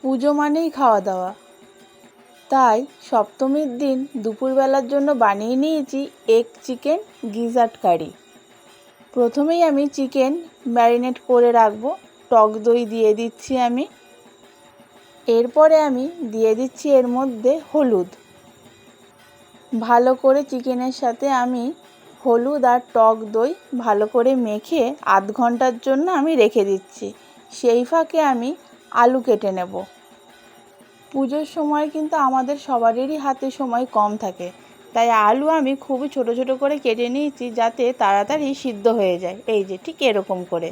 পুজো মানেই খাওয়া দাওয়া, তাই সপ্তমীর দিন দুপুরবেলার জন্য বানিয়ে নিয়েছি এগ চিকেন গিজার্ড কারি। প্রথমেই আমি চিকেন ম্যারিনেট করে রাখবো। টক দই দিয়ে দিচ্ছি আমি। এরপরে আমি দিয়ে দিচ্ছি এর মধ্যে হলুদ। ভালো করে চিকেনের সাথে আমি হলুদ আর টক দই ভালো করে মেখে আধ ঘন্টার জন্য আমি রেখে দিচ্ছি। সেই ফাঁকে আমি আলু কেটে নেব। পুজোর সময় কিন্তু আমাদের সবারই হাতে সময় কম থাকে, তাই আলু আমি খুবই ছোট ছোট করে কেটে নিয়েছি যাতে তাড়াতাড়ি সিদ্ধ হয়ে যায়। এই যে ঠিক এরকম করে।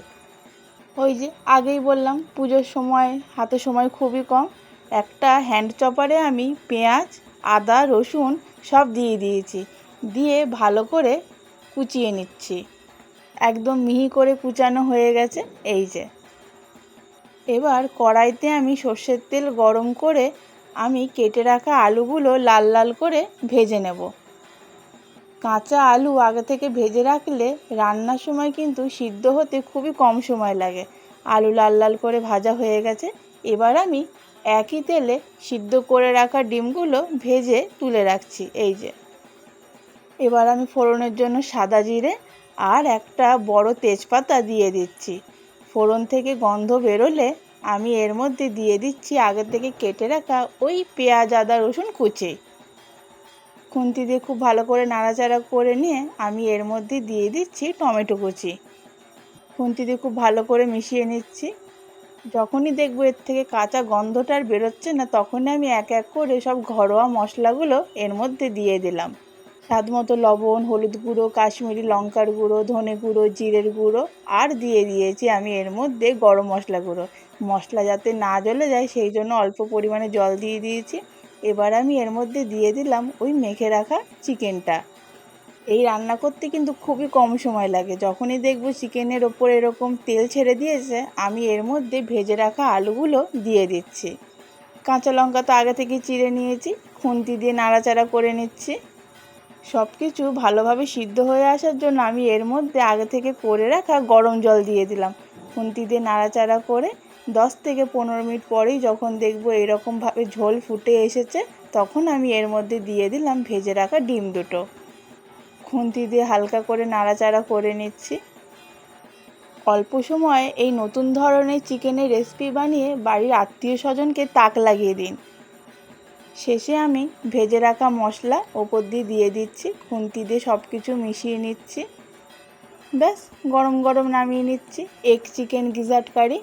ওই যে আগেই বললাম পুজোর সময় হাতে সময় খুবই কম। একটা হ্যান্ড চপারে আমি পেঁয়াজ, আদা, রসুন সব দিয়ে দিয়েছি, দিয়ে ভালো করে কুচিয়ে নিচ্ছি। একদম মিহি করে কুচানো হয়ে গেছে। এই যে এবার কড়াইতে আমি সর্ষের তেল গরম করে আমি কেটে রাখা আলুগুলো লাল লাল করে ভেজে নেব। কাঁচা আলু আগে থেকে ভেজে রাখলে রান্নার সময় কিন্তু সিদ্ধ হতে খুবই কম সময় লাগে। আলু লাল লাল করে ভাজা হয়ে গেছে। এবার আমি একই তেলে সিদ্ধ করে রাখা ডিমগুলো ভেজে তুলে রাখছি। এই যে এবার আমি ফোড়নের জন্য সাদা জিরে আর একটা বড় তেজপাতা দিয়ে দিচ্ছি। ফোড়ন থেকে গন্ধ বেরোলে আমি এর মধ্যে দিয়ে দিচ্ছি আগে থেকে কেটে রাখা ওই পেঁয়াজ, আদা, রসুন কুচি। খুন্তি দিয়ে খুব ভালো করে নাড়াচাড়া করে নিয়ে আমি এর মধ্যে দিয়ে দিচ্ছি টমেটো কুচি। খুন্তি দিয়ে খুব ভালো করে মিশিয়ে নিচ্ছি। যখনই দেখবো এর থেকে কাঁচা গন্ধটা আর বেরোচ্ছে না, তখনই আমি এক এক করে সব ঘরোয়া মশলাগুলো এর মধ্যে দিয়ে দিলাম। স্বাদ মতো লবণ, হলুদ গুঁড়ো, কাশ্মীরি লঙ্কার গুঁড়ো, ধনে গুঁড়ো, জিরের গুঁড়ো আর দিয়ে দিয়েছি আমি এর মধ্যে গরম মশলা গুঁড়ো। মশলা যাতে না জ্বলে যায় সেই জন্য অল্প পরিমাণে জল দিয়ে দিয়েছি। এবার আমি এর মধ্যে দিয়ে দিলাম ওই মেখে রাখা চিকেনটা। এই রান্না করতে কিন্তু খুবই কম সময় লাগে। যখনই দেখব চিকেনের ওপর এরকম তেল ছেড়ে দিয়েছে, আমি এর মধ্যে ভেজে রাখা আলুগুলো দিয়ে দিচ্ছি। কাঁচা লঙ্কা তো আগে থেকে চিড়ে নিয়েছি, খুন্তি দিয়ে নাড়াচাড়া করে নিচ্ছি। সব কিছু ভালোভাবে সিদ্ধ হয়ে আসার জন্য আমি এর মধ্যে আগে থেকে করে রাখা গরম জল দিয়ে দিলাম। খুন্তি দিয়ে নাড়াচাড়া করে 10 থেকে 15 মিনিট পরেই যখন দেখব এরকমভাবে ঝোল ফুটে এসেছে, তখন আমি এর মধ্যে দিয়ে দিলাম ভেজে রাখা ডিম দুটো। খুন্তি দিয়ে হালকা করে নাড়াচাড়া করে নিচ্ছি। অল্প সময়ে এই নতুন ধরনের চিকেনের রেসিপি বানিয়ে বাড়ির আত্মীয় স্বজনকে তাক লাগিয়ে দিন। শেষে আমি ভেজে রাখা মশলা ওপর দিয়ে দিচ্ছি। খুন্তি দিয়ে সব কিছু মিশিয়ে নিচ্ছি। ব্যাস গরম গরম নামিয়ে নিচ্ছি এগ চিকেন গিজার্ড কারি।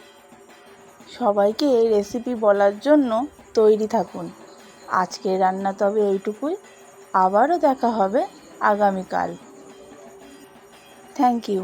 সবাইকে এই রেসিপি বলার জন্য তৈরি থাকুন। আজকের রান্না তবে এইটুকুই। আবারও দেখা হবে আগামীকাল। Thank you.